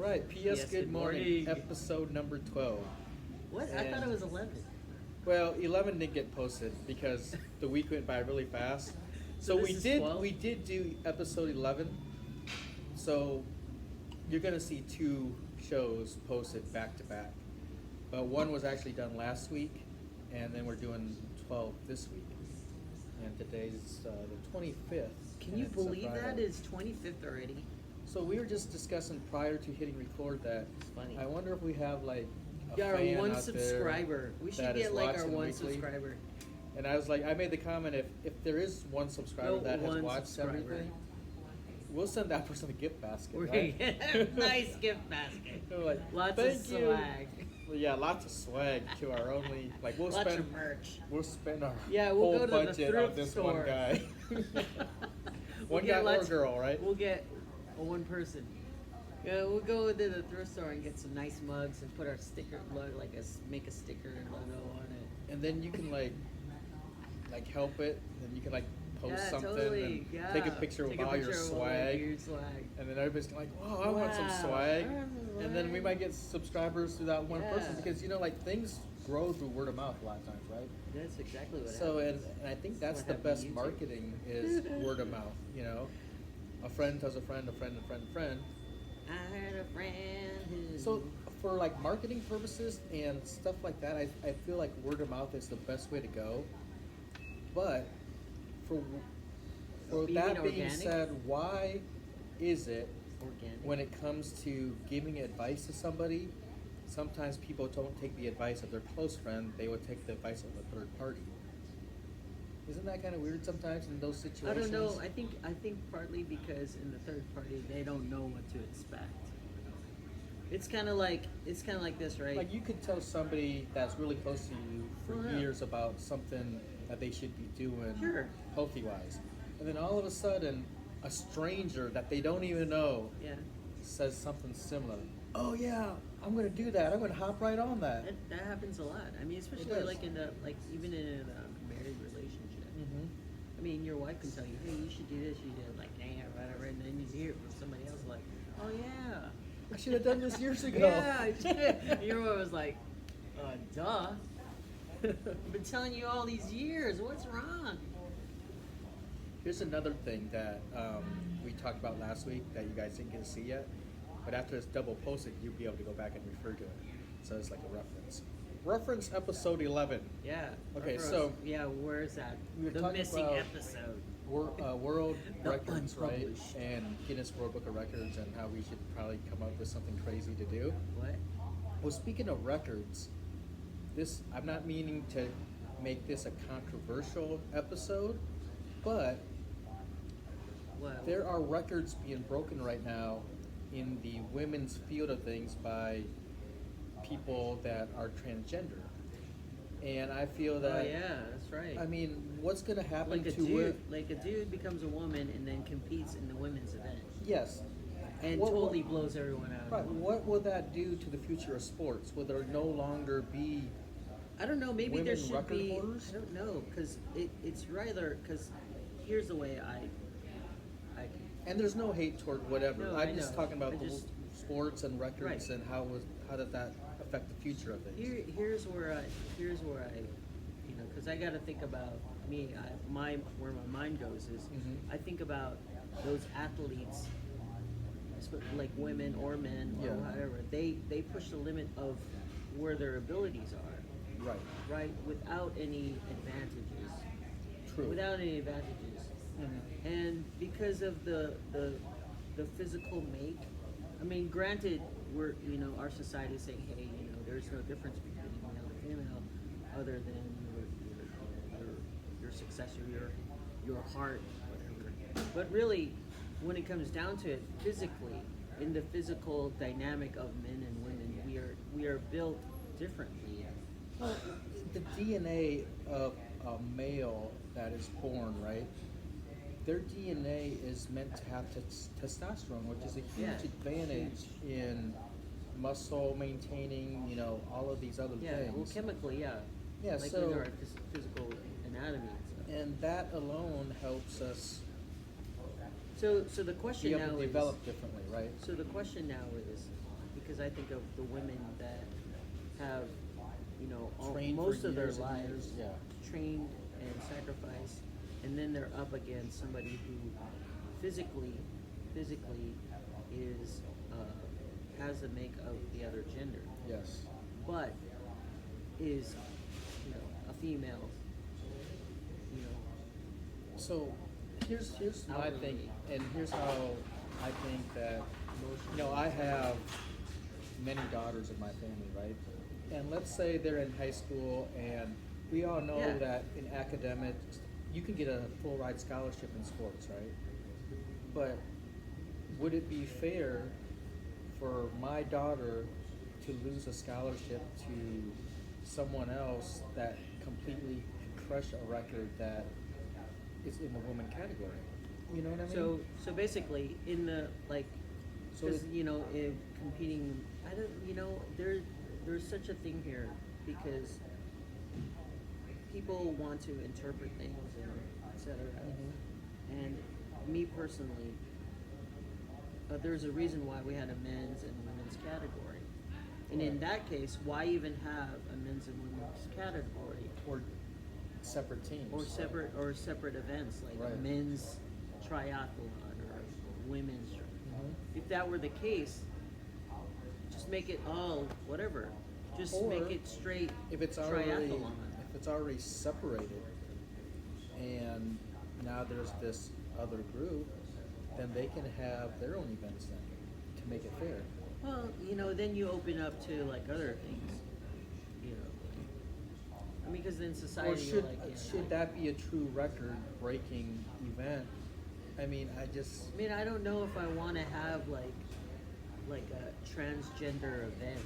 right, PS Good Morning, episode number 12. What? I thought it was 11. Well, 11 didn't get posted because the week went by really fast. So this we is did 12? we did do episode 11. So you're gonna see two shows posted back to back. But one was actually done last week, and then we're doing 12 this week. And today's the 25th. Can and you it's a believe Friday. that? It's 25th already. So we were just discussing prior to hitting record that It's funny. I wonder if we have like a Got our fan one out subscriber. there We should that is get like our watching one weekly. subscriber. And I was like, I made the comment, if there is one subscriber No, that has one watched subscriber. everything, we'll send that person a gift basket. We're Right? gonna get a nice gift basket. They're like, Lots of "Thank you." swag. Well, yeah, lots of swag to our only like we'll Lots spend of merch. we'll spend our Yeah, we'll whole go to the budget thrift on this store. one guy. We'll One get guy or lots- girl, right? We'll get one person. Yeah, we'll go to the thrift store and get some nice mugs and put our sticker, make a sticker and logo on it. And then you can like help it, and you can like post Yeah, something totally. and Yeah. take a picture of Take a all your picture of all swag. your swag. And then everybody's like, "Wow, I want some Wow, swag." I want some And then we swag. might get subscribers through that one person Yeah. because like things grow through word of mouth a lot of times, right? That's exactly what So happens. and I think that's what the happened best to YouTube. marketing is word of mouth. A friend tells a friend, a friend, a friend, a friend. I had a friend who... So for like marketing purposes and stuff like that, I feel like word of mouth is the best way to go. But for You mean that being organic? said, why is it Organic. when it comes to giving advice to somebody, sometimes people don't take the advice of their close friend, they would take the advice of a third party? Isn't that kind of weird sometimes in those I situations? don't know. I think partly because in the third party they don't know what to expect. It's kind of like this, right? Like you could tell somebody that's really close to you for Oh, yeah. years about something that they should be doing Sure. healthy wise. And then all of a sudden a stranger that they don't even know Yeah. says something similar. Oh yeah, I'm gonna do that. I'm gonna hop right on that. That happens a lot. I mean, especially does. like even in a married relationship. Mm-hmm. I mean, your wife can tell you, hey, you should do this. You did like, dang, whatever, and then you hear it from somebody else, like, oh yeah, I should have done this years ago. yeah, I did. Your wife was like, duh. I've been telling you all these years. What's wrong? Here's another thing that we talked about last week that you guys didn't get to see yet. But after it's double posted, you'll be able to go back and refer to it. So it's like a reference. Reference episode 11. Yeah. Okay, Reference. so- yeah, where is that? We were The talking missing about- episode. World The records, right? unpublished. And Guinness World Book of Records, and how we should probably come up with something crazy to do. What? Well, speaking of records, I'm not meaning to make this a controversial episode, but What? there are records being broken right now in the women's field of things by people that are transgender. And I feel that, Oh yeah, that's right. I mean, what's going to happen like a to dude, it? like a dude becomes a woman and then competes in the women's event, Yes. and What- totally blows everyone out. Right. What will that do to the future of sports? Will there no longer be? I don't know. Maybe there women should record be. holders? I don't know because it's rather because here's the way I. And there's no hate toward whatever. No, I'm I just know. talking about I the just- sports and records Right. and how does that affect the future of things? Here's where I because I got to think about me. Where my mind goes is Mhm. I think about those athletes, like women or men or Yeah. whatever. They push the limit of where their abilities are, Right. right, without any advantages. True. Without any advantages, Mhm. and because of the physical make. I mean, granted, our society is saying, hey, there's no difference between male and female, other than your success or your heart, whatever. But really, when it comes down to it, physically, in the physical dynamic of men and women, we are built differently. Well, the DNA of a male that is born, right? Their DNA is meant to have testosterone, which is a huge Yeah. advantage in muscle maintaining, all of these other Yeah, things. well, chemically, yeah. Yeah, like so- in our physical anatomy and stuff. And that alone helps us So the question be now able to is. develop differently, right? So the question now is, because I think of the women that have, Trained for most of their years and lives years, yeah. trained and sacrificed, and then they're up against somebody who physically is has the make of the other gender, Yes. but is a female. So here's my Outwardly. thing, and here's how I think that I have many daughters in my family, right? And let's say they're in high school, and we all know Yeah. that in academics you can get a full ride scholarship in sports, right? But would it be fair for my daughter to lose a scholarship to someone else that completely crushed a record that is in the woman category? You know what I mean? So basically, in the So because it- in competing, I don't, there's such a thing here because people want to interpret things and etc. Mhm. And me personally, there's a reason why we had a men's and women's category, and in Right. that case, why even have a men's and women's category? Or separate teams. Or separate events like a Right. men's triathlon or women's. Mhm. If that were the case, just make it all whatever. Just Or make it straight If it's already triathlon. separated, and now there's this other group, then they can have their own events then to make it fair. Well, then you open up to like other things. I mean, because then society Or should will, like, should that be a true record-breaking event? I mean, I mean, I don't know if I want to have like a transgender event.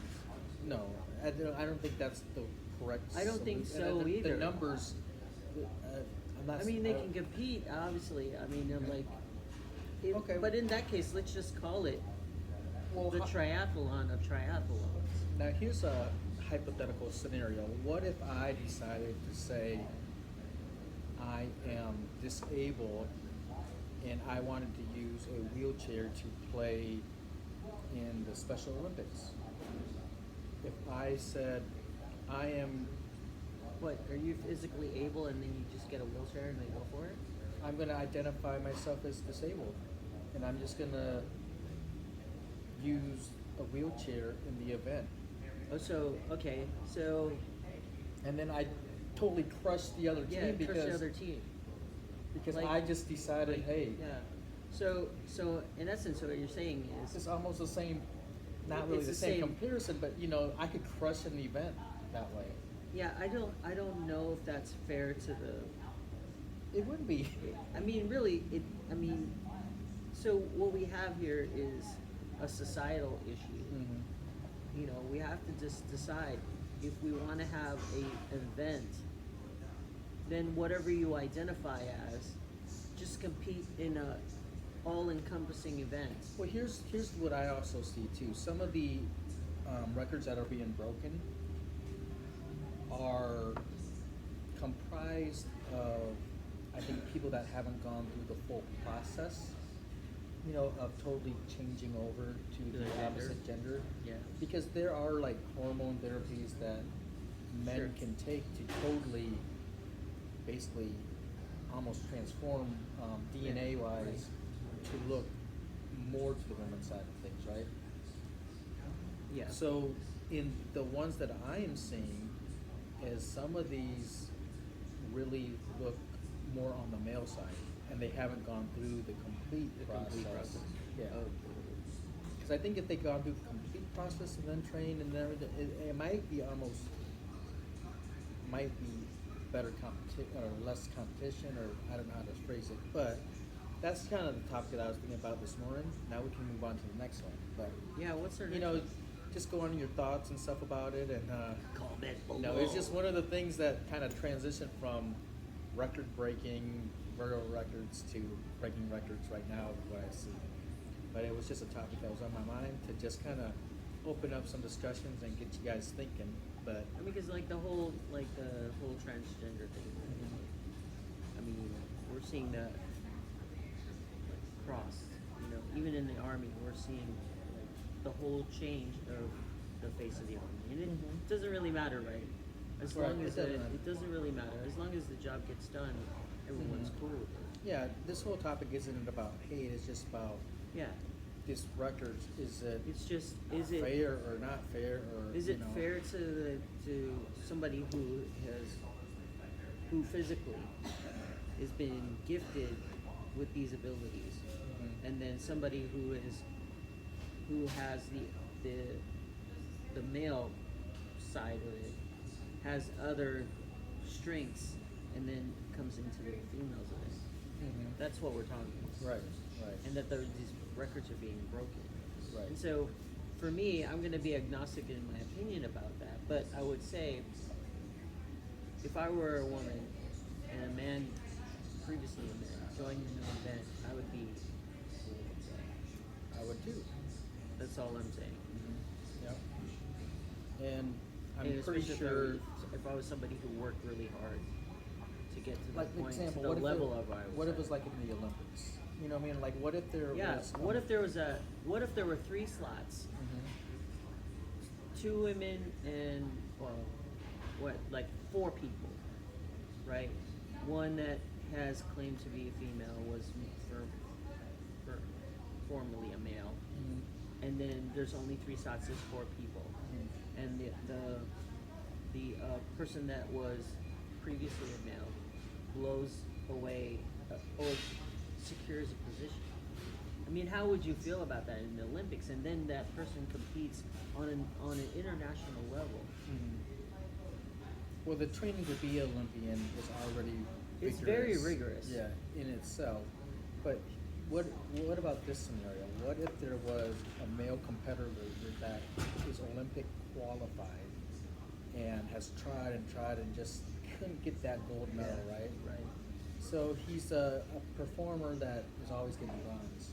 no, I don't think that's the correct. I don't think solution. so The either. numbers. I'm not. I mean, they can compete, obviously. I mean, Okay. But in that case, let's just call it Well, the triathlon of triathlons. Now here's a hypothetical scenario. What if I decided to say I am disabled and I wanted to use a wheelchair to play in the Special Olympics? If I said I am, What, are you physically able and then you just get a wheelchair and then go for it? I'm going to identify myself as disabled, and I'm just going to use a wheelchair in the event, Oh, so, okay, so, and then I totally crush the other yeah, team crush the other team. because Like- I just decided, hey, Yeah. So in essence, what you're saying is, it's almost the same, not really It's the the same same- comparison, but I could crush an event that way. yeah, I don't know if that's fair to the. It would be. I mean, really, so what we have here is a societal issue. Mhm. We have to just decide if we want to have a event, then whatever you identify as, just compete in a all-encompassing event. Well, here's what I also see too. Some of the records that are being broken are comprised of, I think, people that haven't gone through the full process, of totally changing over to The the gender. opposite gender. Yeah. Because there are like hormone therapies that men Sure. can take to totally, basically, almost transform DNA wise to look more to the women's side of things, right? Yeah. So in the ones that I am seeing, is some of these really look more on the male side, and they haven't gone through the complete process. Yeah. Oh. Because I think if they gone through the complete process and then trained and everything, it might be better competition or less competition, or I don't know how to phrase it. But that's kind of the topic that I was thinking about this morning. Now we can move on to the next one. But Yeah. What's their next one? just go on your thoughts and stuff about it, and Comment it's just one of the things that kind of transitioned from record-breaking world records to breaking records right now, what I see. But it was just a topic that was on my mind to just kind of open up some discussions and get you guys thinking. But I mean, because the whole transgender thing. I mean, we're seeing that cross. Even in the army, we're seeing the whole change of the face of the army, and it Mhm. doesn't really matter, right? As Right, long it as doesn't it, matter. it doesn't really matter. As long as the job gets done, everyone's Mhm. cool with it. Yeah, this whole topic isn't about hate, it's just about Yeah, this record, is it it's just is it fair or not fair, or, is you it know. fair to somebody who physically has been gifted with these abilities, Mhm. and then somebody who has the the male side of it has other strengths, and then comes into the females of it. Mhm. That's what we're talking about. Right, right. And that these records are being broken. Right. And so, for me, I'm going to be agnostic in my opinion about that. But I would say, if I were a woman and a man, previously a man, joined an event, I would be upset. I would too. That's all I'm saying. Yep. And I'm And pretty especially sure, if I was somebody who worked really hard to get to the like, point, example, to what the if level it, of I was what if at. it was like in the Olympics? You know what I mean? Like, what if there Yeah. was? What if there was what if there were 3 slots, Mhm. 2 women and like 4 people, right? One that has claimed to be a female was for formerly a male, Mhm. and then there's only 3 slots. There's 4 people, Mhm. and the person that was previously a male blows away or secures a position. I mean, how would you feel about that in the Olympics? And then that person competes on an international level. Mhm. Well, the training to be Olympian is already It's very vigorous, rigorous. yeah, in itself. But what about this scenario? What if there was a male competitor that is Olympic qualified and has tried and just couldn't get that gold medal, right? Right. So he's a performer that is always getting bronze.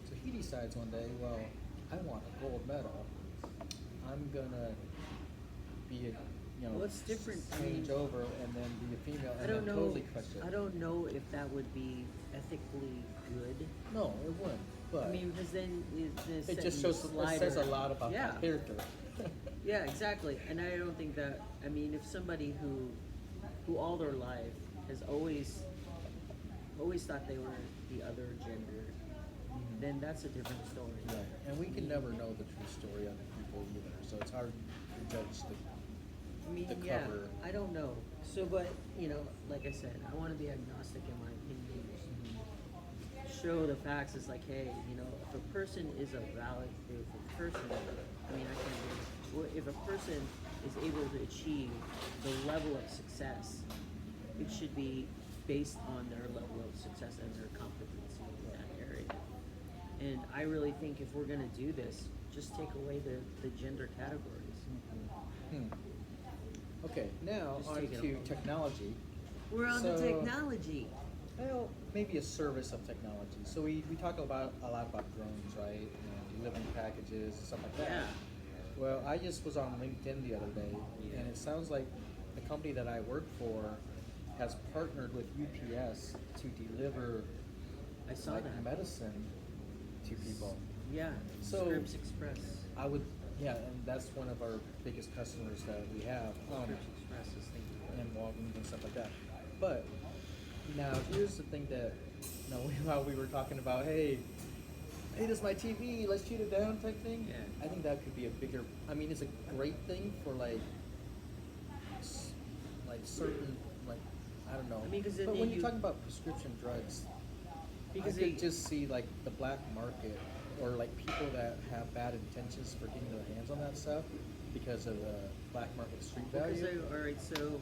So he decides one day, well, I want a gold medal. I'm gonna be a, Well, it's different. I change mean, over and then be a female I and don't then know. totally crush it. I don't know if that would be ethically good. No, it wouldn't. But I mean, because then it just shows. It says a lot about yeah. the character. Yeah, exactly. And I don't think that. I mean, if somebody who all their life has always thought they were the other gender, then that's a different story. Right. And we I can mean- never know the true story of the people either, so it's hard to judge the. I mean, the yeah, cover. I don't know. So, but like I said, I want to be agnostic in my opinion. Show the facts. It's like, hey, if a person is a valid, if a person, I mean, I can't do it. If a person is able to achieve the level of success, it should be based on their level of success and their competency in that area. And I really think if we're gonna do this, just take away the gender categories. Hmm. Okay, now Just on take it to along. technology. We're on the So- technology. Well, maybe a service of technology. So we talk a lot about drones, right? And delivering packages and stuff like that. Yeah. Well, I just was on LinkedIn the other day, and it sounds like the company that I work for has partnered with UPS to deliver I saw like that. medicine to people. Yeah. So- Scripps Express. I would, yeah, and that's one of our biggest customers that we have. Scripps Express is thinking about it. And Walgreens and stuff like that. But now here's the thing that while we were talking about, hey, this is my TV, let's shoot it down type thing. Yeah. I think that could be a bigger. I mean, it's a great thing for like certain I don't know. I mean, 'cause but then when you- you're talking about prescription drugs, Because I could just see like the black market or like people that have bad intentions for getting their hands on that stuff because of the black market street value. all right, so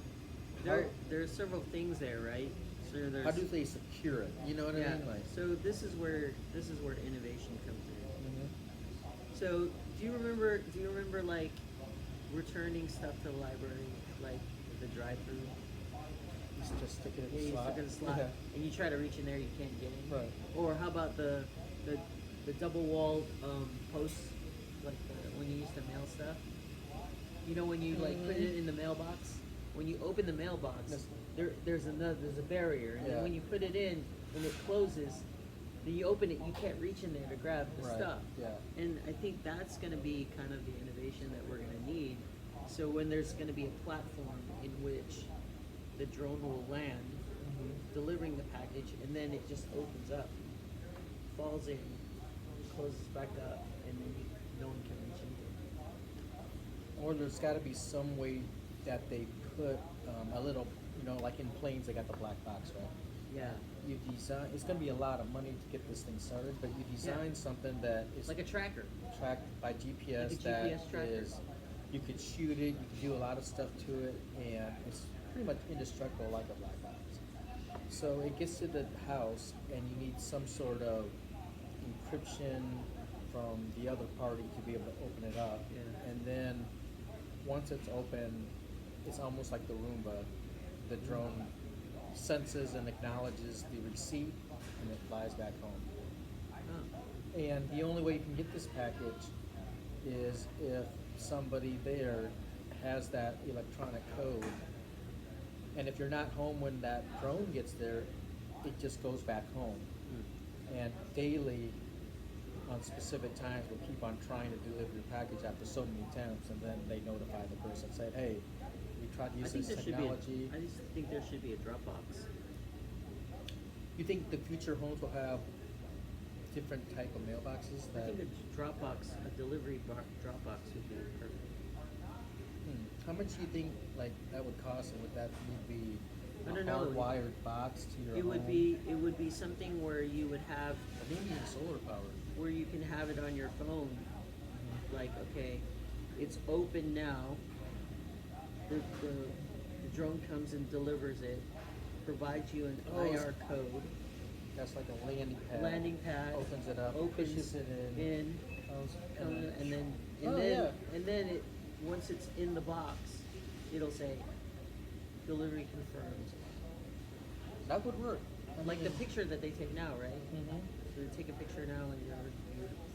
there are several things there, right? So there's How do they secure it? You know what I yeah. mean? Like, So this is where innovation comes in. mhm. So do you remember like returning stuff to the library, like the drive-through? Just stick it in Yeah, the you slot. stick in the slot, Yeah. and you try to reach in there, you can't get in. Right. Or how about the double-walled posts, like when you used to mail stuff? You know when you like put it in the mailbox? When you open the mailbox, Yes. there's a barrier, and Yeah. then when you put it in and it closes, Then you open it, you can't reach in there to grab the Right, stuff. yeah. And I think that's going to be kind of the innovation that we're going to need. So when there's going to be a platform in which the drone will land, delivering the package, and then it just opens up, falls in, closes back up, and then no one can reach into it. Or there's got to be some way that they put a little, like in planes, they got the black box, right? Yeah. You design. It's going to be a lot of money to get this thing started, but you design something that is Like a tracker. tracked by GPS. Like a that GPS tracker. is, you could shoot it, you could do a lot of stuff to it, and it's pretty much indestructible like a black box. So it gets to the house, and you need some sort of encryption from the other party to be able to open it up. Yeah. And then once it's open, it's almost like the Roomba. The drone senses and acknowledges the receipt, and it flies back home. Oh. And the only way you can get this package is if somebody there has that electronic code. And if you're not home when that drone gets there, it just goes back home. And daily, on specific times, we'll keep on trying to deliver your package after so many attempts, and then they notify the person, saying, hey, we tried to I use think this there should be. technology. I just think there should be a Dropbox. You think the future homes will have different type of mailboxes? I That, think a Dropbox, a delivery Dropbox would be perfect. How much do you think that would cost, and would that be I a don't know. hardwired box to your It home? would be something where you would have, Or maybe even solar powered. where you can have it on your phone. Like, okay, it's open now. The drone comes and delivers it, provides you an Oh, it's- IR code, That's like a landing pad. opens Opens it up, pushes it in. and then Oh, yeah. and then it, once it's in the box, it'll say delivery confirmed. That would work. Like the picture that they take now, right? Mm-hmm. So they take a picture now on your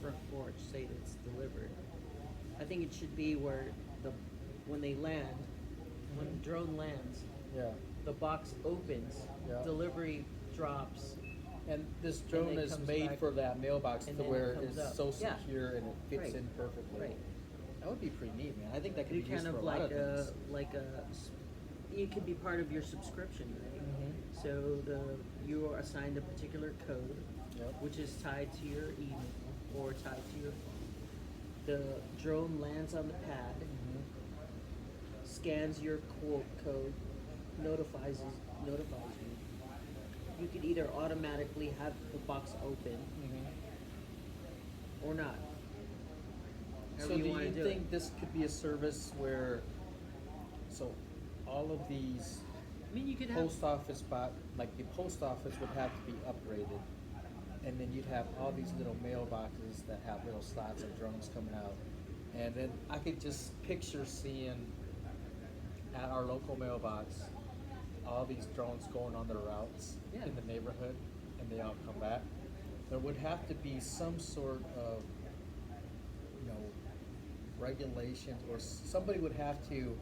front porch, say that it's delivered. I think it should be where when they land, when the drone lands, Yeah. the box opens, Yeah. delivery drops. And this drone then it is comes made back, for that mailbox and to then it where comes it's up. so Yeah. secure and it fits Right. in perfectly. Right. That would be pretty neat, man. I think that could You be used kind for of a lot like of things. it could be part of your subscription, right? Mhm. So you are assigned a particular code, Yep. which is tied to your email or tied to your. The drone lands on the pad, Mhm. scans your quote code, notifies you. You could either automatically have the box open Mhm. or not. So However do wanna you do think it. this could be a service where, so all of these I mean, you could have. post office like the post office would have to be upgraded, and then you'd have all these little mailboxes that have little slots of drones coming out, and then I could just picture seeing at our local mailbox all these drones going on their routes Yeah. in the neighborhood, and they all come back. There would have to be some sort of regulations, or somebody would have to,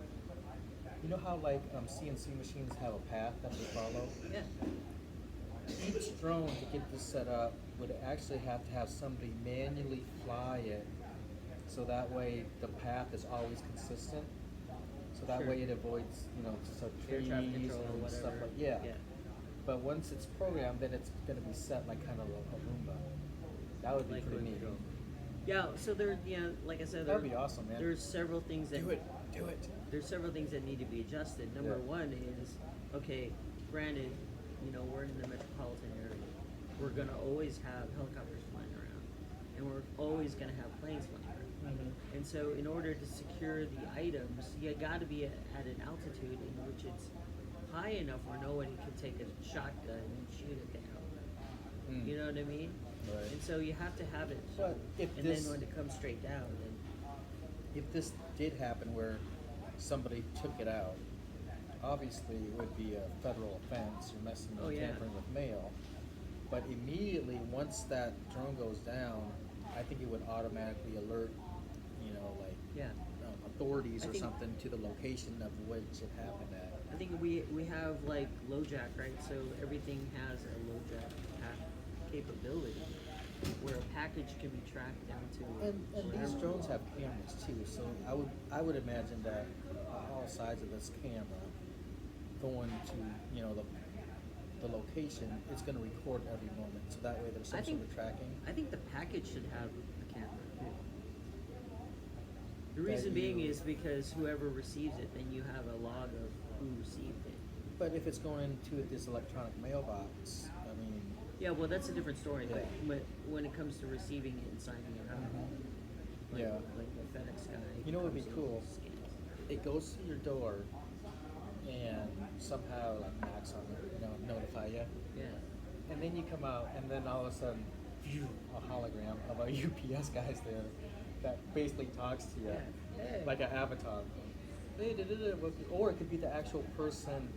how CNC machines have a path that they follow? Yeah. Each drone to get this set up would actually have to have somebody manually fly it, so that way the path is always consistent. So that Sure. way it avoids, so Air trees traffic control or and whatever. stuff like Yeah. But once it's programmed, then it's going to be set like kind of a Roomba. That would be Like pretty with neat. drone. Yeah, so like I said, That would be awesome, man. There's several things that Do it. There's several things that need to be adjusted. Number Yeah. one is, okay, granted, we're in the metropolitan area. We're gonna always have helicopters flying around, and we're always gonna have planes flying around. Mm-hmm. And so, in order to secure the items, you got to be at an altitude in which it's high enough where nobody can take a shotgun and shoot it down. You know what I mean? Right. And so you have to have it. But if and this- then when it comes straight down, then If this did happen where somebody took it out, obviously it would be a federal offense. You're messing Oh, with yeah. tampering with mail. But immediately, once that drone goes down, I think it would automatically alert, yeah. authorities I or think- something to the location of which it happened at. I think we have like LoJack, right? So everything has a LoJack capability where a package can be tracked down to. And these wherever. drones have cameras too, so I would imagine that all sides of this camera going to the location, it's going to record every moment, so that way there's some sort of tracking. I think the package should have a camera too. The That reason being you- is because whoever receives it, then you have a log of who received it. But if it's going to this electronic mailbox, I mean, Yeah, well, that's a different story. Yeah. But when it comes to receiving it and signing it out, like, Yeah. like the FedEx guy. You know what would be comes in cool? and scans it. it goes to your door, and somehow like knocks on it, notify you, Yeah. and then you come out, and then all of a sudden, phew, a hologram of a UPS guy's there that basically talks to you, Yeah. Hey. like an avatar. Hey, or it could be the actual person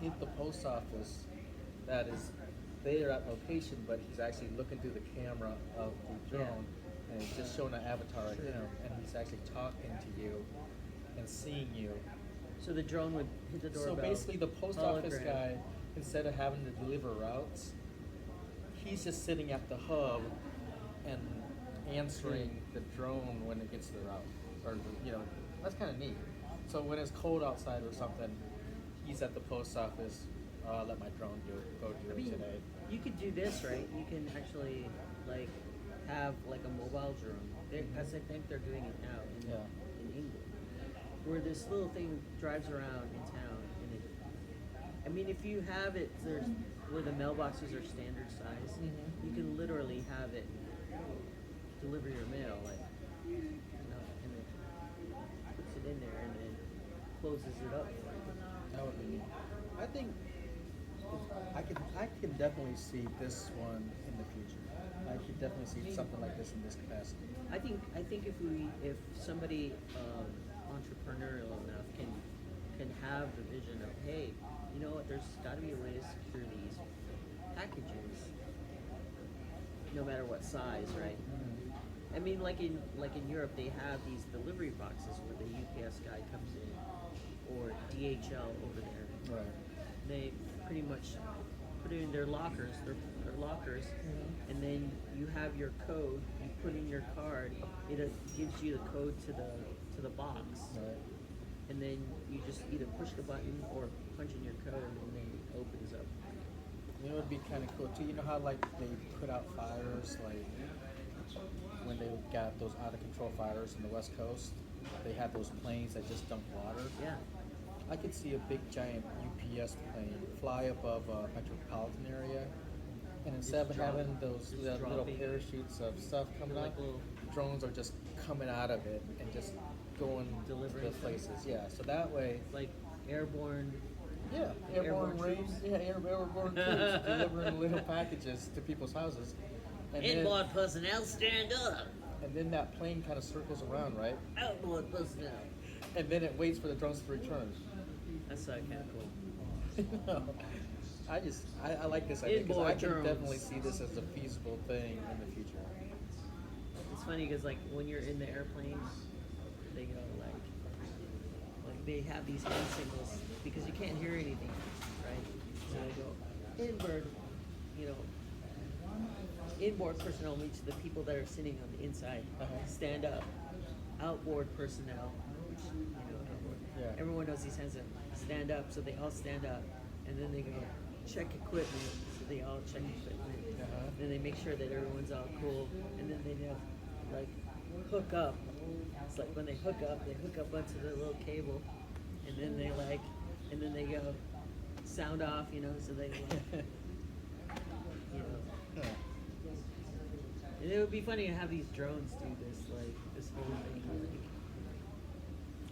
in the post office that is there at location, but he's actually looking through the camera of the drone, and it's just showing an avatar of him, and he's actually talking to you and seeing you. So the drone would hit the So doorbell. basically, the post office hologram. guy, instead of having to deliver routes, he's just sitting at the hub and answering the drone when it gets to the route. Or, that's kind of neat. So when it's cold outside or something, he's at the post office. Let my drone go do I it mean, today. you could do this, right? You can actually like have like a mobile drone. Because I think they're doing it now in England, where this little thing drives around in town, and it. I mean, if you have it, there's where the mailboxes are standard size. You can literally have it deliver your mail, like and it puts it in there and then closes it up for you. That would be neat. I think I can definitely see this one in the future. I could definitely see something like this in this capacity. I think if somebody entrepreneurial enough can have the vision of, hey, you know what, there's got to be a way to secure these packages, no matter what size, right? I mean, like in Europe, they have these delivery boxes where the UPS guy comes in, or DHL over there. Right. They pretty much put it in their lockers, and then you have your code. You put in your card. It gives you the code to the box, Right. and then you just either push the button or punch in your code, and then it opens up. You know, it'd be kind of cool too. You know how like they put out fires, like when they got those out of control fires in the West Coast, they had those planes that just dump water. Yeah, I could see a big giant UPS plane fly above a metropolitan area, and instead of having those little dropping. parachutes of stuff coming Like out, little- drones are just coming out of it and just going Delivering to stuff. places. Yeah, so that way, like airborne. yeah, Airborne airborne rain, troops. yeah, airborne troops delivering little packages to people's houses. And then, Inboard personnel, stand up. and then that plane kind of circles around, right? Outboard personnel. And then it waits for the drones to return. That's kind of cool. No. I like this idea because Inboard I can drones. definitely see this as a feasible thing in the future. It's funny because like when you're in the airplane, they go like they have these hand signals because you can't hear anything, right? So they go inboard, inboard personnel means the people that are sitting on the inside. Stand up. Outboard personnel, which outboard. Yeah. Everyone knows these hands up. Stand up, so they all stand up, and then they go check equipment, so they all check equipment. Then they make sure that everyone's all cool, and then they have like hook up. It's like when they hook up onto the little cable, and then they go sound off, so they And it would be funny to have these drones do this whole thing,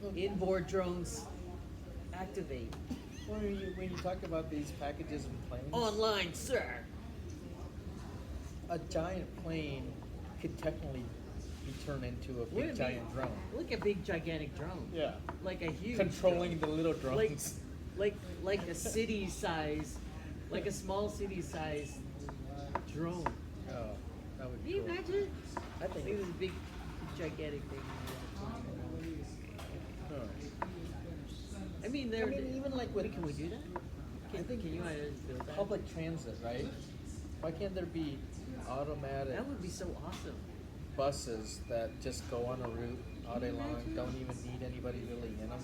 like inboard drones activate When you talk about these packages and planes, online, sir. a giant plane could technically be turned into a Wouldn't big it giant be, drone. Like a big gigantic drone. Yeah. Like a huge Controlling drone. the little drones. like a city size, like a small city size drone. Oh, that would Can be you cool. imagine? I think It was a big, gigantic thing. Huh. I mean, even like with can we do that? I think Can you build that? public transit, right? Why can't there be automatic That would be so awesome. buses that just go on a route all day long, Imagine. don't even need anybody really in them.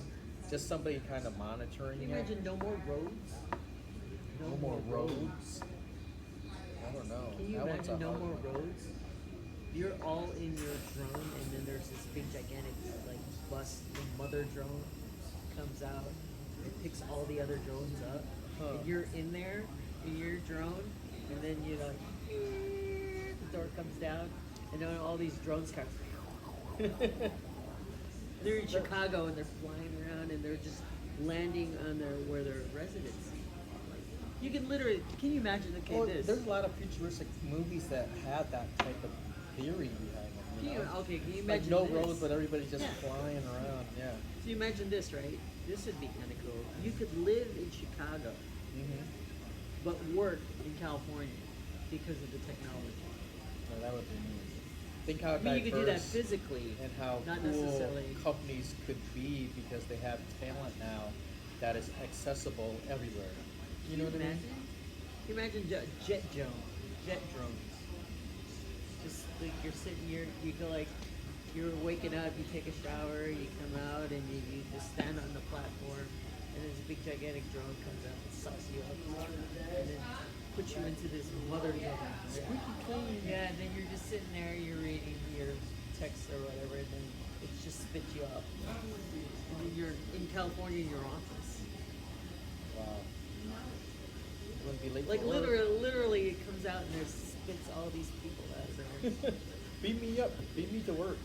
Just somebody kind of monitoring Can you it. imagine no more roads? No more roads. I don't know. Can you That one's a imagine no hard more one. roads? You're all in your drone, and then there's this big gigantic like bus. The mother drone comes out and picks all the other drones up, Huh. and you're in there in your drone, and then you know the door comes down, and then all these drones come. They're in Chicago and they're flying around and they're just landing on where their residency. You can literally, can you imagine? Okay, Well, this. there's a lot of futuristic movies that have that type of theory behind them. Can you, okay, can you Like imagine no this? roads, but everybody's just Yeah. flying around. Yeah. So you imagine this, right? This would be kind of cool. You could live in Chicago, Mm-hmm. but work in California because of the technology. So that would be neat. Think how I mean, you could do that diverse physically, and how not cool necessarily. companies could be because they have talent now that is accessible everywhere. You know what I mean? Can you imagine jet drones? Just like you're sitting here, you go like, you're waking up, you take a shower, you come out, and you just stand on the platform, and this big gigantic drone comes out and sucks you up, and then puts you into this mother drone. Squeaky clean. Yeah, and then you're just sitting there, you're reading your text or whatever, and then it just spits you up. And then you're in California in your office. Wow. You wouldn't be late Like for work. literally, it comes out and there spits all these people out of there. Beat me up. Beat me to work.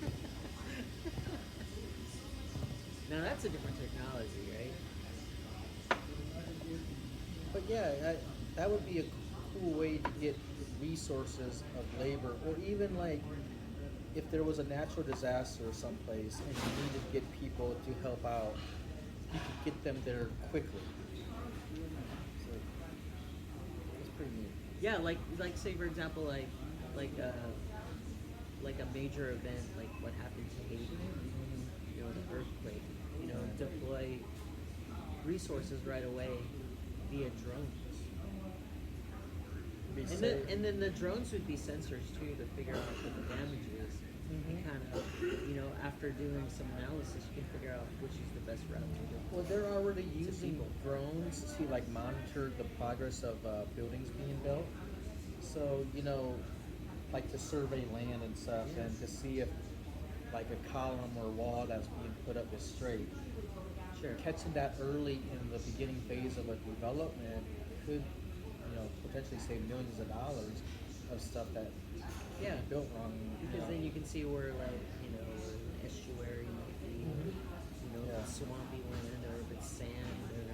Now that's a different technology, right? But yeah, that would be a cool way to get resources of labor, or even like if there was a natural disaster someplace and you needed to get people to help out, you could get them there quickly. So, it's pretty neat. Yeah, like say for example, like a major event like what happened to Haiti, you know, the earthquake, you know, deploy resources right away via drones. Be And safe. then the drones would be sensors too to figure out what the damage is. And kind of, you know, after doing some analysis, you can figure out which is the best route to go. Well, they're already To using people. drones to like monitor the progress of buildings being built. So you know, like to survey land and stuff, and to see if like a column or wall that's being put up is straight. Sure. Catching that early in the beginning phase of a development could, you know, potentially save millions of dollars of stuff that Yeah. built wrong. Because then you can see where, like, you know, where an estuary might be, or, you know, if Yeah. it's swampy land, or if it's sand, or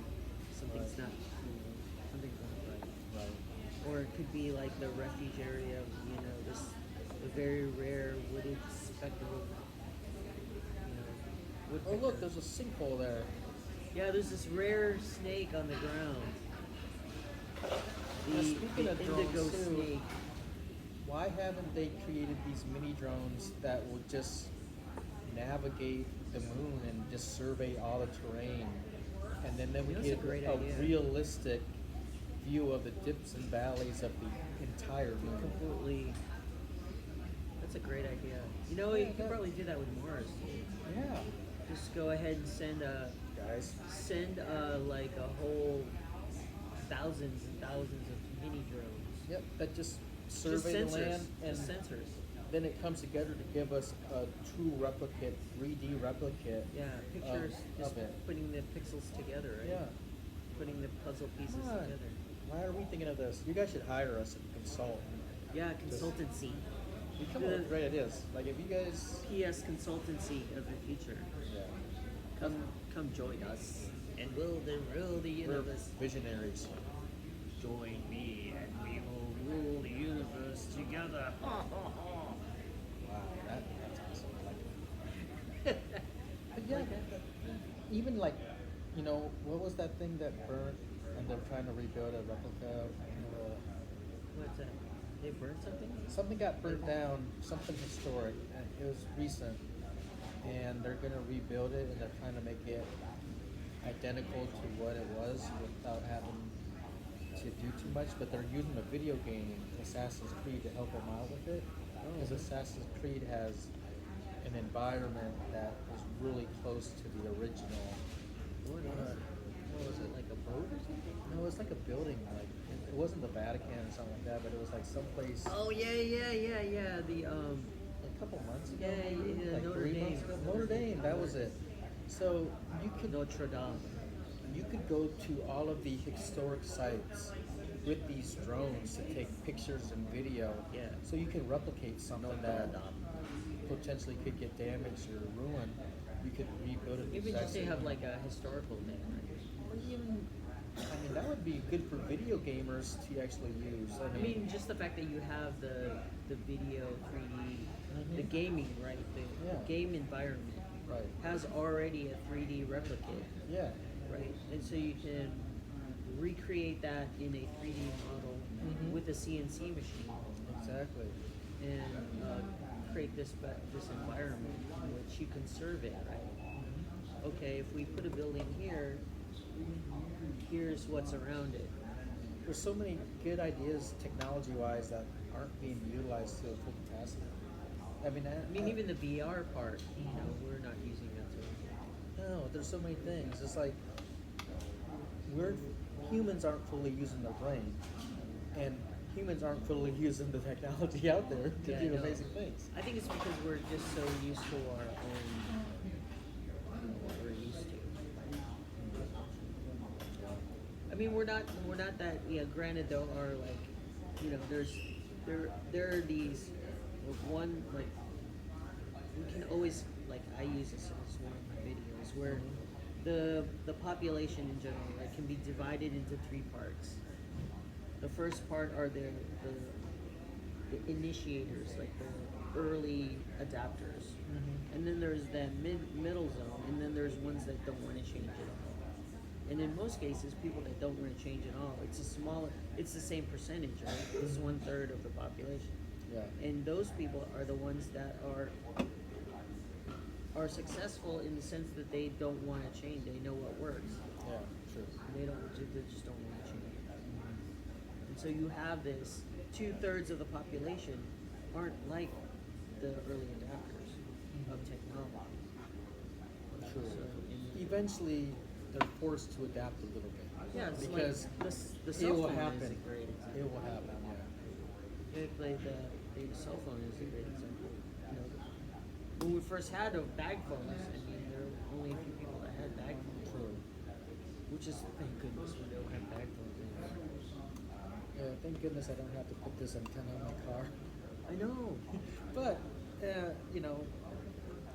something's Right. not, you know, something's not right. Right. Or it could be like the refuge area of, you know, this a very rare wooded speckled, you know, Oh woodpecker. look, there's a sinkhole there. Yeah, there's this rare snake on the ground. Now, The speaking of drones, indigo too, snake. Why haven't they created these mini drones that will just navigate the moon and just survey all the terrain, and then we That's get a great a idea. realistic view of the dips and valleys of the entire moon? Completely. That's a great idea. You know, you Yeah, could probably do that with Mars. Yeah, Just go ahead and send guys. like a whole thousands and thousands of mini drones. Yep, that just Just survey the sensors. land, and Just sensors. then it comes together to give us a true replicate, 3D replicate. Yeah, pictures. Just of it. putting the pixels together, right? Yeah. Putting the puzzle pieces Come on. together. Why are we thinking of this? You guys should hire us and consult. Yeah, consultancy. We come up with great ideas. Like if you guys, PS consultancy of the future. yeah, Come join us, and we'll rule the we're universe. visionaries. Join me, and we will rule the universe together. Wow, that's awesome. I like it. But yeah, Like that? even like, you know, what was that thing that burnt, and they're trying to rebuild a replica? What's that? They burned something? Something got burnt down, something historic, and it was recent, and they're gonna rebuild it, and they're trying to make it identical to what it was without having to do too much, but they're using a video game, Assassin's Creed, to help them out with it. Because Assassin's Creed has an environment that is really close to the original. What was it, like a boat or something? No, it was like a building. Like it wasn't the Vatican or something like that, but it was like someplace. Oh yeah. The A couple months ago, Yeah, maybe, yeah, like Notre 3 Dame. months ago. Notre Dame, that was it. So Notre Dame. you could go to all of the historic sites with these drones to take pictures and video. Yeah. So you can replicate something Notre that Dame. potentially could get damaged or ruined. You could rebuild it. Even just to have like a historical thing, right? Or even, I mean, that would be good for video gamers to actually use. I mean, just the fact that you have the video 3D, the gaming, right? The Yeah. game environment right. has already a 3D replicate, Yeah. right? And so you can recreate that in a 3D model with a CNC machine Exactly. and create this environment in which you can serve it, right? Okay, if we put a building here, here's what's around it. There's so many good ideas technology-wise that aren't being utilized to their full capacity. I mean, Even the VR part, we're not using that to. no, there's so many things. It's like humans aren't fully using their brain, and humans aren't fully using the technology out there to do amazing things. I think it's because we're just so used to our own, what we're used to. I mean, we're not that. Yeah, granted, there are there are these one like we can always I use this as one of my videos where the population in general can be divided into 3 parts. The first part are the initiators, like the early adapters, and then there's that middle zone, and then there's ones that don't want to change at all. And in most cases, people that don't want to change at all, it's the same percentage, right? It's 1/3 of the population. Yeah. And those people are the ones that are successful in the sense that they don't want to change. They know what works. Yeah. True. They just don't want to change. And so you have this 2/3 of the population aren't like the early adapters of technology. True. So Eventually, they're forced to adapt a little bit. yeah, it's because like the it cell will phone happen. is a great example. It will happen. Yeah. The cell phone is a great example. When we first had bag phones, I mean, there were only a few people that had bag phones. True. Which is, thank goodness, we don't have bag phones anymore. Yeah. Thank goodness I don't have to put this antenna on my car. I know. But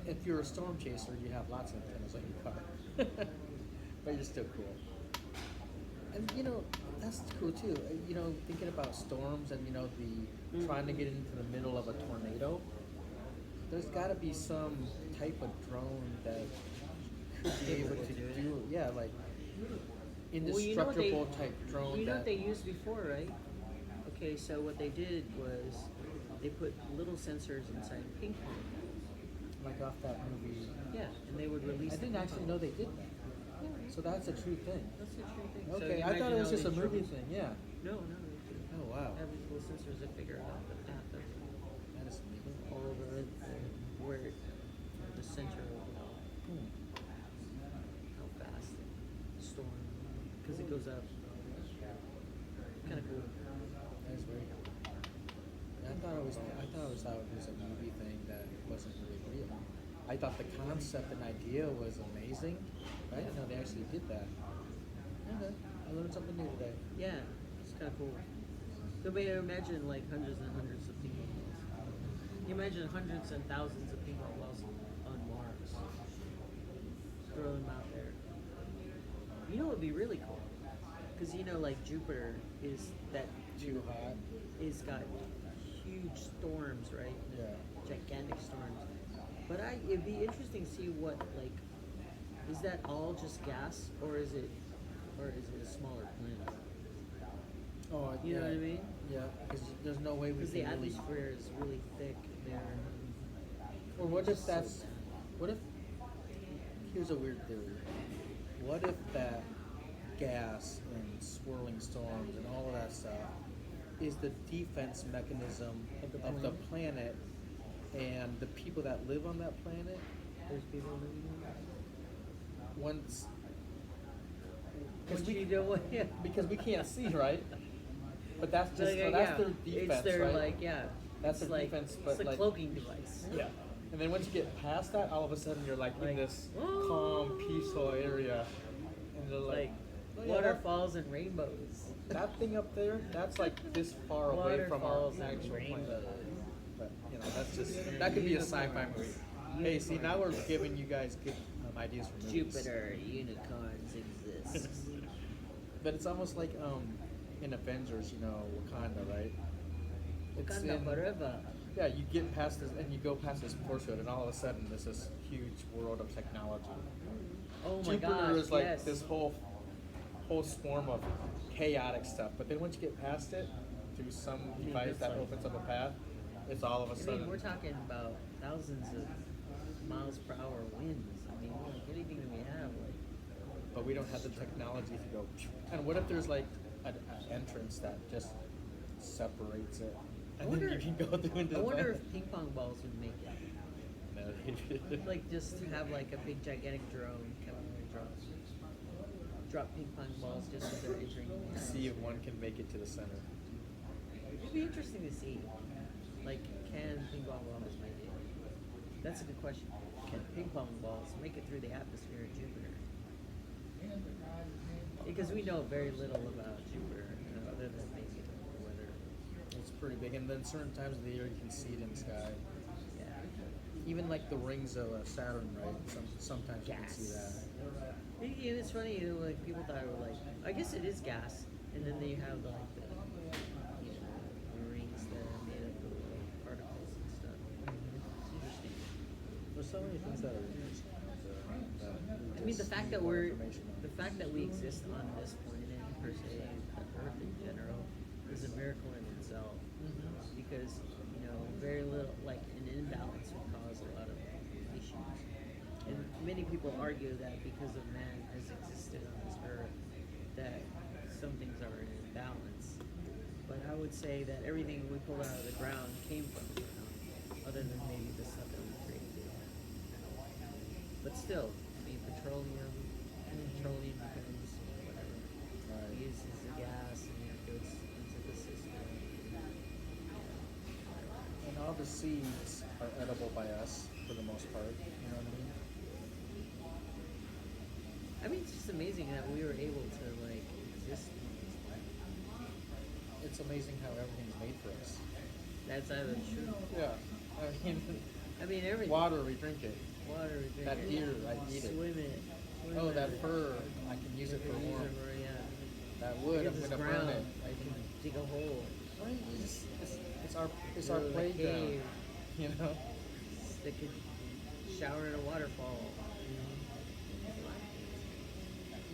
if you're a storm chaser, you have lots of antennas on your car. But you're still cool. And that's cool too. Thinking about storms and the trying to get into the middle of a tornado. There's got to be some type of drone that could be able to do like indestructible type drone. You know what they used before, right? Okay, so what they did was they put little sensors inside ping pong balls. Like off that movie. Yeah, and they would release. I didn't actually know they did that. So that's a true thing. That's a true thing. Okay, So I thought it was imagine just a how movie these thing. Yeah. No, they do. Oh wow. Have these little sensors that figure out the path of That is amazing. all over where the center of how fast the storm, because it goes up. Kind of cool. That is very cool. I thought it was a movie thing that wasn't really real. I thought the concept and idea was amazing. I didn't know they actually did that. Okay, I learned something new today. Yeah, it's kind of cool. So imagine hundreds and hundreds of ping pong balls. You imagine hundreds and thousands of ping pong balls on Mars. Throw them out there. You know what would be really cool? Because Jupiter is that Too hot. It's got huge storms, right? Yeah. Gigantic storms. But it'd be interesting to see what is that all just gas or is it a smaller planet? Oh, You know what I mean? Yeah, because there's no way we Because can the really. atmosphere is really thick there. Or what if So that's? bad. What if? Here's a weird theory. What if that gas and swirling storms and all of that stuff is the defense mechanism of the planet and the people that live on that planet. There's people living there. Once Because we don't want, yeah. because we can't see, right? But that's just Like, that's yeah, their defense, it's their right? like That's it's their like, defense, it's but a like cloaking device. yeah. And then once you get past that, all of a sudden you're like in Like, this oh. calm, peaceful area, and they're Like "Oh, yeah, waterfalls and rainbows. that thing up there, that's like this far away from our Waterfalls and actual rainbows. planet." But you know, that's just that could be a sci-fi movie. Hey, see, now we're giving you guys good ideas for movies. Jupiter, unicorns exist. But it's almost like in Avengers, you know, Wakanda, right? It's Wakanda forever. Yeah, you get past this and you go past this force field, and all of a sudden there's this huge world of technology. Oh my Jupiter gosh, is like yes. this whole swarm of chaotic stuff, but then once you get past it through some device it's that like- opens up a path, it's all of a I sudden. mean, we're talking about thousands of miles per hour winds. I mean, like anything that we have, like But we don't have the technology to go. And what if there's like an entrance that just separates it, and then you can go through into I the wonder planet? if ping pong balls would make it. No, they- Like just have like a big gigantic drone come and drop ping pong balls just as they're entering. the see if one can make it to the center. It'd be interesting to see. Like, can ping pong balls make it? That's a good question. Can ping pong balls make it through the atmosphere of Jupiter? Because we know very little about Jupiter, other than maybe the weather. It's pretty big, and then certain times of the year you can see it in the sky. Yeah. Even like the rings of Saturn, right? Sometimes you can see that. It's funny, like people thought it was like, I guess it is gas, and then you have like the rings that are made up of like particles and stuff. It's interesting. There's so many things that are interesting. I mean, the fact that we exist on this planet per se, the Earth in general, is a miracle in itself. Because very little, like an imbalance would cause a lot of issues. And many people argue that because of man has existed on this Earth, that some things are in imbalance. But I would say that everything we pulled out of the ground came from the ground, other than maybe the stuff that we created. But still, I mean, petroleum becomes whatever. Right. Used as a gas and it goes into the system. And all the seeds are edible by us for the most part. You know what I mean? I mean, it's just amazing that we were able to like exist. It's amazing how everything's made for us. That's either true. Yeah. I mean, everything. Water, we drink it. Water, we drink That it. deer, I eat it. Swim it. Oh, that fur, I can use it for warmth. Yeah. That wood, Look I'm at gonna this burn ground. it. I can dig a hole. Right? It's our Go to the playground. cave. You know? Stick it, shower in a waterfall.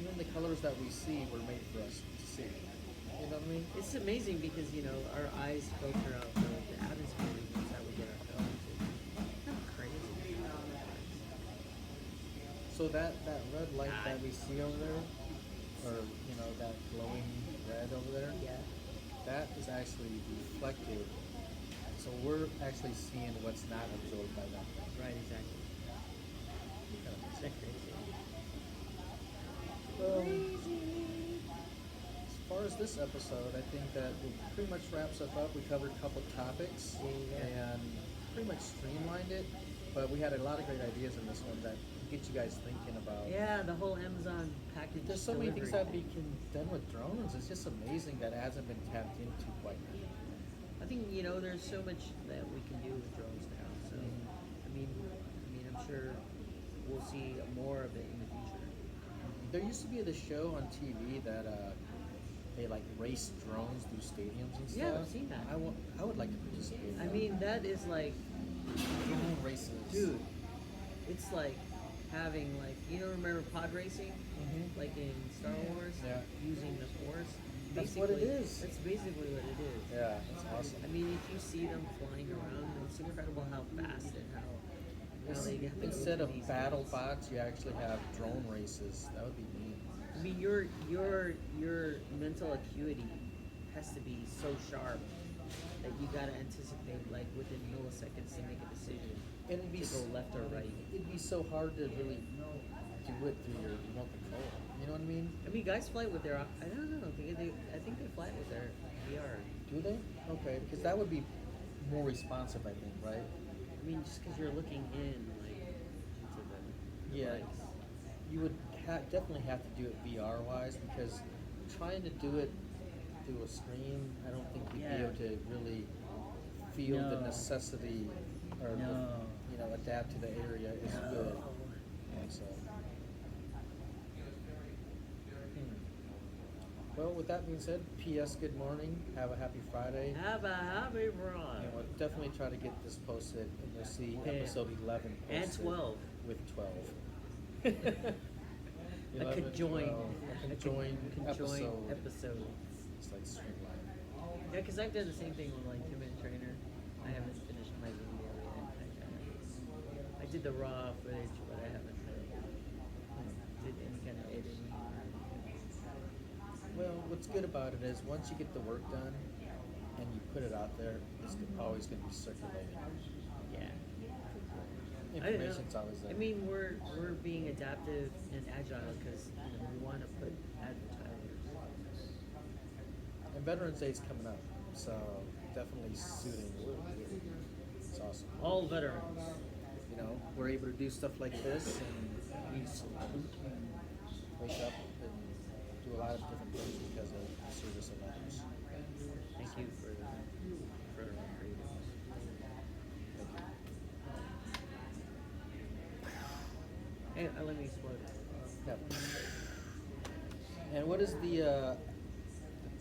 Even the colors that we see were made for us to see. You know what I mean? It's amazing because our eyes filter out the atmosphere regions that we get our colors in. How crazy. So that red light that we see over there, or that glowing red over there, Yeah. that is actually reflected. So we're actually seeing what's not absorbed by that. Right, exactly. Kind That's crazy. As far as this episode, I think that it pretty much wraps us up. We covered a couple topics Yeah. and pretty much streamlined it, but we had a lot of great ideas in this one that get you guys thinking about. Yeah, the whole Amazon package. There's so many things delivery. that we can done with drones. It's just amazing that it hasn't been tapped into quite yet. I think there's so much that we can do with drones now. So I mean, I'm sure we'll see more of it in the future. There used to be this show on TV that they like race drones through stadiums and stuff. Yeah, I've seen that. I would like to participate in I that. mean, that is like, Drone races. dude, it's like having remember pod racing, like in Star Wars, Yeah. using the Force. That's what it is. That's basically what it is. Yeah, that's awesome. I mean, if you see them flying around, it's incredible how fast and how they have to Instead go of through these battle things. bots, you actually have drone races. That would be neat. mean, your mental acuity has to be so sharp that you gotta anticipate like within milliseconds to make a decision And it'd be to go left or right. It'd be so hard to really do it through your remote control. You know what I mean? I mean, guys fly with their. I don't know. I think they fly with their VR. Do they? Okay, because that would be more responsive, I think, right? I mean, just because you're looking in like into the Yeah, device. you would definitely have to do it VR wise because trying to do it through a screen, I don't think you'd be Yeah. able to really feel the No. necessity or No. adapt to the area as good. And so. Well, with that being said, P.S. Good morning. Have a happy Friday. Have a happy run. And we'll definitely try to get this posted, and you'll see Yeah. episode 11 And posted 12. with 12. A 11, conjoined, 12, a conjoined conjoined episode. episode. It's like streamlined. Yeah, because I've done the same thing with like Human Trainer. I haven't finished my video yet. I did the raw footage, but I haven't did any kind of editing. Well, what's good about it is once you get the work done and you put it out there, it's always going to be circulating. Yeah. Information's always there. I mean, we're being adaptive and agile because we want to put advertisers. And Veterans Day is coming up, so definitely suiting. It's awesome. All veterans. You know, we're able to do stuff like this, and we salute and wake up and do a lot of different things because of the service of others. Thank you for creating. Hey, let me explode it. Yep. And what is the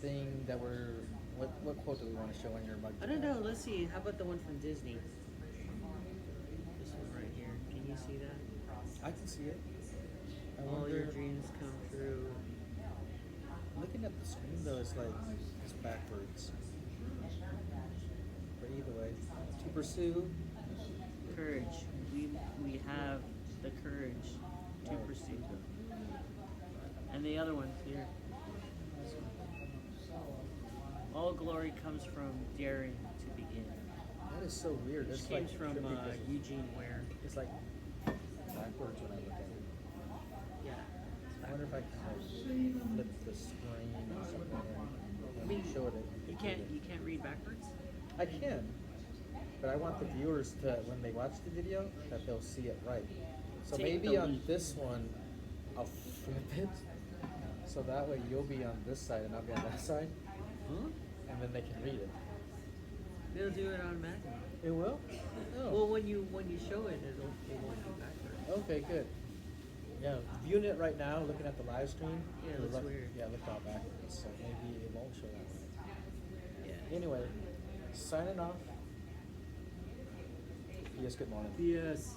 thing that what quote do we want to show on your mug? I don't know. Let's see. How about the one from Disney? This one right here. Can you see that? I can see it. I All your wonder. dreams come true. Looking at the screen though, it's like it's backwards. But either way, to pursue. Courage. We have the courage to Oh. pursue. And the other one's here. This one. All glory comes from daring to begin. That is so weird. This It's came like from trippy 'cause Eugene Ware. it's like backwards when I look at it. Yeah. I wonder if I can like flip the screen or something and mean, show it. You can't read backwards? I can, but I want the viewers to, when they watch the video, that they'll see it right. So Take maybe the on lead. this one, I'll flip it, so that way you'll be on this side and I'll be on that side, Huh? and then they can read it. They'll do it automatically. It will? Well, Oh. when you show it, it won't be backwards. Okay, good. Yeah, viewing it right now, looking at the live stream. Yeah, it it'll looks look, weird. Yeah, it looked all backwards, so maybe it won't show that way. Yeah. Anyway, signing off. Yes, good morning. Yes.